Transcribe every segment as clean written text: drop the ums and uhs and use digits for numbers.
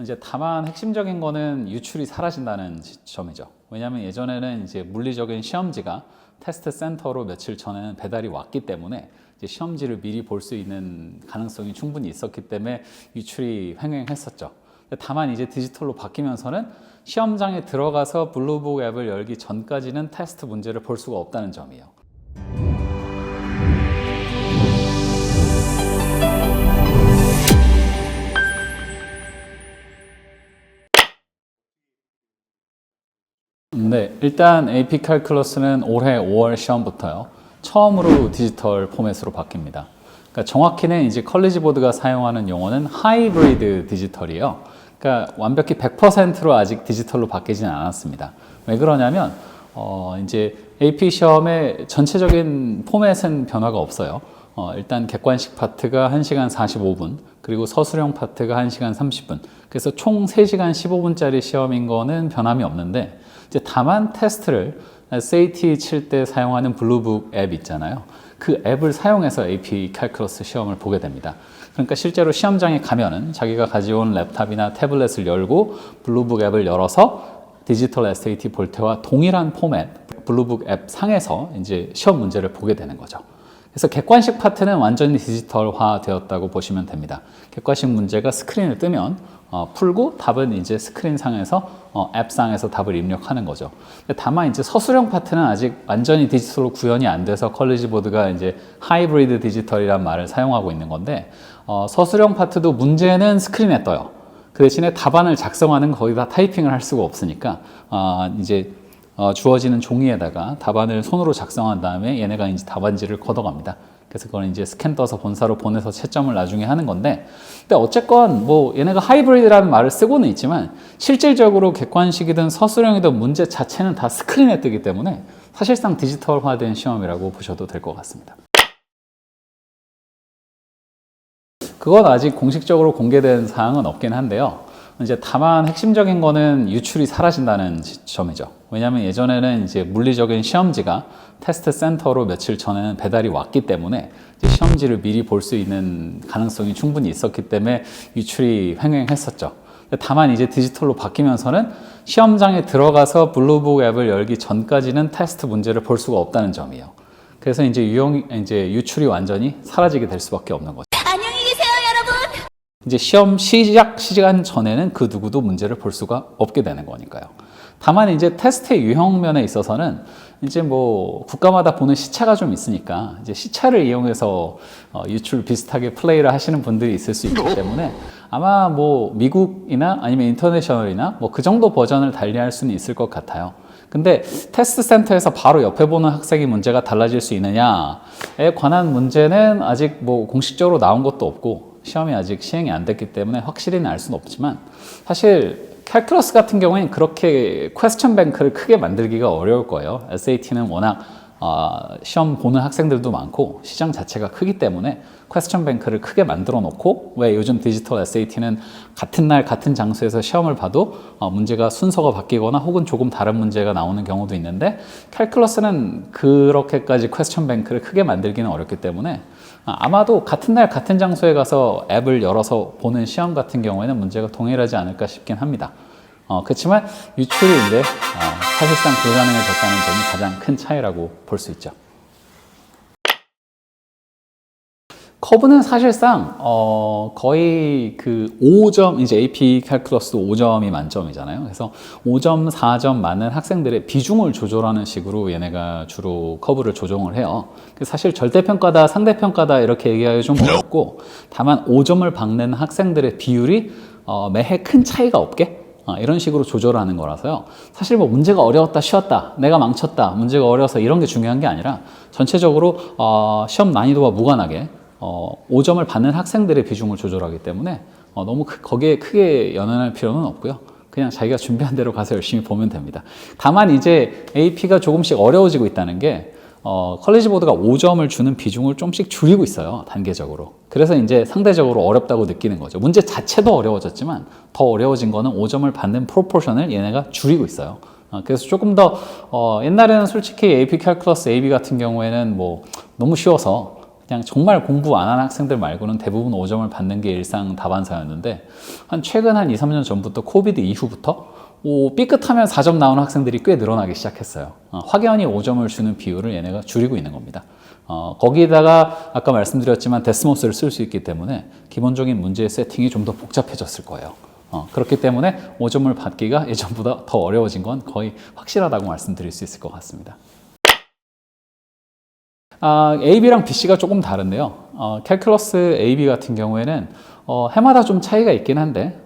이제 다만 핵심적인 거는 유출이 사라진다는 점이죠. 왜냐하면 예전에는 이제 물리적인 시험지가 테스트 센터로 며칠 전에는 배달이 왔기 때문에 이제 시험지를 미리 볼 수 있는 가능성이 충분히 있었기 때문에 유출이 횡행했었죠. 다만 이제 디지털로 바뀌면서는 시험장에 들어가서 블루북 앱을 열기 전까지는 테스트 문제를 볼 수가 없다는 점이에요. 네, 일단 AP 칼큘러스는 올해 5월 시험부터요. 처음으로 디지털 포맷으로 바뀝니다. 그러니까 정확히는 이제 컬리지 보드가 사용하는 용어는 하이브리드 디지털이에요. 그러니까 완벽히 100%로 아직 디지털로 바뀌지는 않았습니다. 왜 그러냐면 이제 AP 시험의 전체적인 포맷은 변화가 없어요. 일단 객관식 파트가 1시간 45분, 그리고 서술형 파트가 1시간 30분. 그래서 총 3시간 15분짜리 시험인 거는 변함이 없는데, 이제 다만 테스트를 SAT 칠 때 사용하는 블루북 앱 있잖아요. 그 앱을 사용해서 AP 칼큘러스 시험을 보게 됩니다. 그러니까 실제로 시험장에 가면은 자기가 가져온 랩탑이나 태블릿을 열고 블루북 앱을 열어서 디지털 SAT 볼 때와 동일한 포맷, 블루북 앱 상에서 이제 시험 문제를 보게 되는 거죠. 그래서 객관식 파트는 완전히 디지털화 되었다고 보시면 됩니다. 객관식 문제가 스크린을 뜨면 풀고 답은 이제 스크린상에서 앱상에서 답을 입력하는 거죠. 다만 이제 서술형 파트는 아직 완전히 디지털로 구현이 안 돼서 컬리지 보드가 이제 하이브리드 디지털이란 말을 사용하고 있는 건데, 서술형 파트도 문제는 스크린에 떠요. 그 대신에 답안을 작성하는 거의 다 타이핑을 할 수가 없으니까 이제 주어지는 종이에다가 답안을 손으로 작성한 다음에 얘네가 이제 답안지를 걷어갑니다. 그래서 그걸 이제 스캔 떠서 본사로 보내서 채점을 나중에 하는 건데, 근데 어쨌건 뭐 얘네가 하이브리드라는 말을 쓰고는 있지만 실질적으로 객관식이든 서술형이든 문제 자체는 다 스크린에 뜨기 때문에 사실상 디지털화된 시험이라고 보셔도 될 것 같습니다. 그건 아직 공식적으로 공개된 사항은 없긴 한데요. 이제 다만 핵심적인 거는 유출이 사라진다는 점이죠. 왜냐하면 예전에는 이제 물리적인 시험지가 테스트 센터로 며칠 전에는 배달이 왔기 때문에 이제 시험지를 미리 볼 수 있는 가능성이 충분히 있었기 때문에 유출이 횡행했었죠. 다만 이제 디지털로 바뀌면서는 시험장에 들어가서 블루북 앱을 열기 전까지는 테스트 문제를 볼 수가 없다는 점이에요. 그래서 이제 유출이 완전히 사라지게 될 수밖에 없는 거죠. 이제 시험 시작 시간 전에는 그 누구도 문제를 볼 수가 없게 되는 거니까요. 다만 이제 테스트의 유형 면에 있어서는 이제 뭐 국가마다 보는 시차가 좀 있으니까 이제 시차를 이용해서 유출 비슷하게 플레이를 하시는 분들이 있을 수 있기 때문에 아마 뭐 미국이나 아니면 인터내셔널이나 뭐 그 정도 버전을 달리할 수는 있을 것 같아요. 근데 테스트 센터에서 바로 옆에 보는 학생이 문제가 달라질 수 있느냐에 관한 문제는 아직 뭐 공식적으로 나온 것도 없고 시험이 아직 시행이 안 됐기 때문에 확실히는 알 수는 없지만, 사실 칼큘러스 같은 경우에는 그렇게 퀘스천 뱅크를 크게 만들기가 어려울 거예요. SAT는 워낙 시험 보는 학생들도 많고 시장 자체가 크기 때문에 퀘스천 뱅크를 크게 만들어 놓고, 왜 요즘 디지털 SAT는 같은 날 같은 장소에서 시험을 봐도 문제가 순서가 바뀌거나 혹은 조금 다른 문제가 나오는 경우도 있는데, 칼큘러스는 그렇게까지 퀘스천 뱅크를 크게 만들기는 어렵기 때문에 아마도 같은 날 같은 장소에 가서 앱을 열어서 보는 시험 같은 경우에는 문제가 동일하지 않을까 싶긴 합니다. 그렇지만 유출이 이제 사실상 불가능해졌다는 점이 가장 큰 차이라고 볼 수 있죠. 커브는 사실상 거의 그 5점, 이제 AP 칼큘러스도 5점이 만점이잖아요. 그래서 5점, 4점 맞는 학생들의 비중을 조절하는 식으로 얘네가 주로 커브를 조정을 해요. 사실 절대평가다, 상대평가다 이렇게 얘기하기 좀 어렵고, 다만 5점을 받는 학생들의 비율이 매해 큰 차이가 없게 이런 식으로 조절하는 거라서요. 사실 뭐 문제가 어려웠다, 쉬웠다, 내가 망쳤다, 문제가 어려워서 이런 게 중요한 게 아니라 전체적으로 시험 난이도와 무관하게 5점을 받는 학생들의 비중을 조절하기 때문에 너무 거기에 크게 연연할 필요는 없고요. 그냥 자기가 준비한 대로 가서 열심히 보면 됩니다. 다만 이제 AP가 조금씩 어려워지고 있다는 게 컬리지 보드가 5점을 주는 비중을 좀씩 줄이고 있어요, 단계적으로. 그래서 이제 상대적으로 어렵다고 느끼는 거죠. 문제 자체도 어려워졌지만 더 어려워진 거는 5점을 받는 프로포션을 얘네가 줄이고 있어요. 그래서 조금 더 옛날에는 솔직히 AP 칼큘러스 AB 같은 경우에는 뭐 너무 쉬워서 그냥 정말 공부 안 하는 학생들 말고는 대부분 5점을 받는 게 일상 다반사였는데 최근 한 2, 3년 전부터 코비드 이후부터 삐끗하면 4점 나오는 학생들이 꽤 늘어나기 시작했어요. 확연히 5점을 주는 비율을 얘네가 줄이고 있는 겁니다. 거기다가 아까 말씀드렸지만 데스모스를 쓸 수 있기 때문에 기본적인 문제의 세팅이 좀 더 복잡해졌을 거예요. 그렇기 때문에 5점을 받기가 예전보다 더 어려워진 건 거의 확실하다고 말씀드릴 수 있을 것 같습니다. AB랑 BC가 조금 다른데요. 캘큘러스 AB 같은 경우에는 해마다 좀 차이가 있긴 한데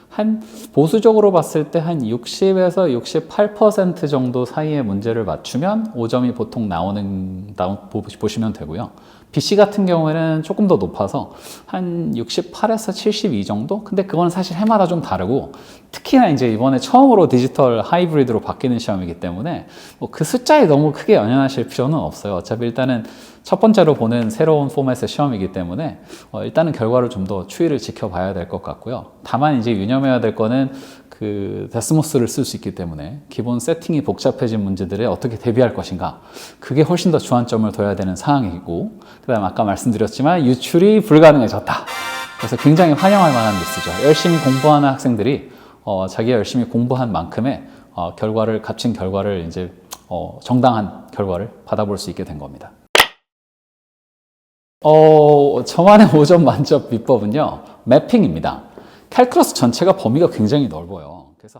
한 보수적으로 봤을 때 한 60에서 68% 정도 사이의 문제를 맞추면 5점이 보통 나온다고 보시면 되고요. BC 같은 경우에는 조금 더 높아서 한 68에서 72 정도? 근데 그건 사실 해마다 좀 다르고 특히나 이제 이번에 처음으로 디지털 하이브리드로 바뀌는 시험이기 때문에 그 숫자에 너무 크게 연연하실 필요는 없어요. 어차피 일단은 첫 번째로 보는 새로운 포맷의 시험이기 때문에 일단은 결과를 좀 더 추이를 지켜봐야 될 것 같고요. 다만 이제 유념해야 될 거는 그 데스모스를 쓸 수 있기 때문에 기본 세팅이 복잡해진 문제들에 어떻게 대비할 것인가, 그게 훨씬 더 주안점을 둬야 되는 상황이고, 그 다음 아까 말씀드렸지만 유출이 불가능해졌다. 그래서 굉장히 환영할 만한 뉴스죠. 열심히 공부하는 학생들이 자기가 열심히 공부한 만큼의 결과를, 값진 결과를 이제 정당한 결과를 받아볼 수 있게 된 겁니다. 저만의 5점 만점 비법은요, 매핑입니다. 캘큘러스 전체가 범위가 굉장히 넓어요. 그래서